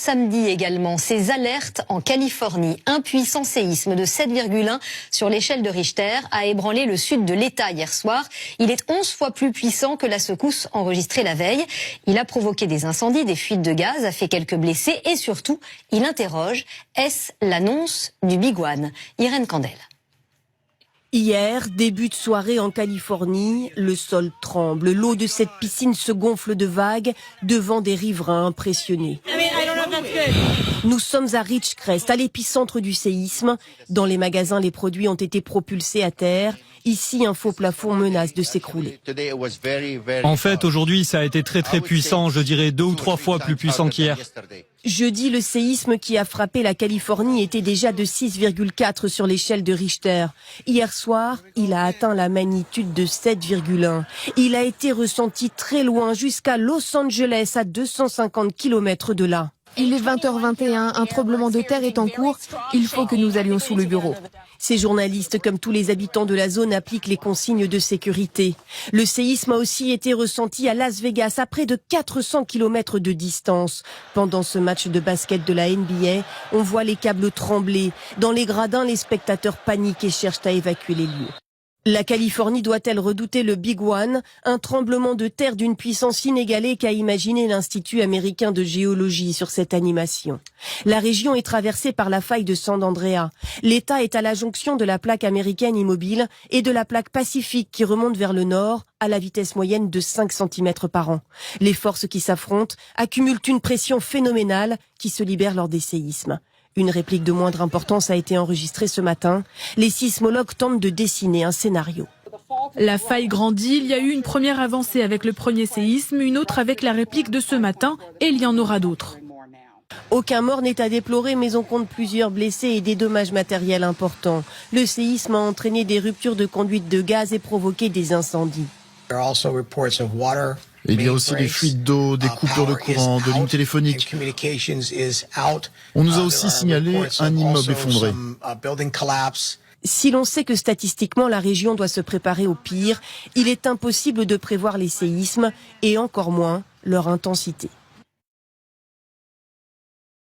Samedi également, ces alertes en Californie. Un puissant séisme de 7,1 sur l'échelle de Richter a ébranlé le sud de l'État hier soir. Il est 11 fois plus puissant que la secousse enregistrée la veille. Il a provoqué des incendies, des fuites de gaz, a fait quelques blessés et surtout, il interroge, est-ce l'annonce du Big One? Irène Candel. Hier, début de soirée en Californie, le sol tremble. L'eau de cette piscine se gonfle de vagues devant des riverains impressionnés. Nous sommes à Ridgecrest, à l'épicentre du séisme. Dans les magasins, les produits ont été propulsés à terre. Ici, un faux plafond menace de s'écrouler. En fait, aujourd'hui, ça a été très puissant, je dirais 2 ou 3 fois plus puissant qu'hier. Jeudi, le séisme qui a frappé la Californie était déjà de 6,4 sur l'échelle de Richter. Hier soir, il a atteint la magnitude de 7,1. Il a été ressenti très loin, jusqu'à Los Angeles, à 250 km de là. Il est 20h21, un tremblement de terre est en cours, il faut que nous allions sous le bureau. Ces journalistes, comme tous les habitants de la zone, appliquent les consignes de sécurité. Le séisme a aussi été ressenti à Las Vegas, à près de 400 km de distance. Pendant ce match de basket de la NBA, on voit les câbles trembler. Dans les gradins, les spectateurs paniquent et cherchent à évacuer les lieux. La Californie doit-elle redouter le Big One, un tremblement de terre d'une puissance inégalée qu'a imaginé l'Institut américain de géologie sur cette animation? La région est traversée par la faille de San Andreas. L'État est à la jonction de la plaque américaine immobile et de la plaque pacifique qui remonte vers le nord à la vitesse moyenne de 5 cm par an. Les forces qui s'affrontent accumulent une pression phénoménale qui se libère lors des séismes. Une réplique de moindre importance a été enregistrée ce matin. Les sismologues tentent de dessiner un scénario. La faille grandit, il y a eu une première avancée avec le premier séisme, une autre avec la réplique de ce matin, et il y en aura d'autres. Aucun mort n'est à déplorer, mais on compte plusieurs blessés et des dommages matériels importants. Le séisme a entraîné des ruptures de conduite de gaz et provoqué des incendies. Il y a aussi des fuites d'eau, des coupures de courant, de lignes téléphoniques. On nous a aussi signalé un immeuble effondré. Si l'on sait que statistiquement la région doit se préparer au pire, il est impossible de prévoir les séismes et encore moins leur intensité.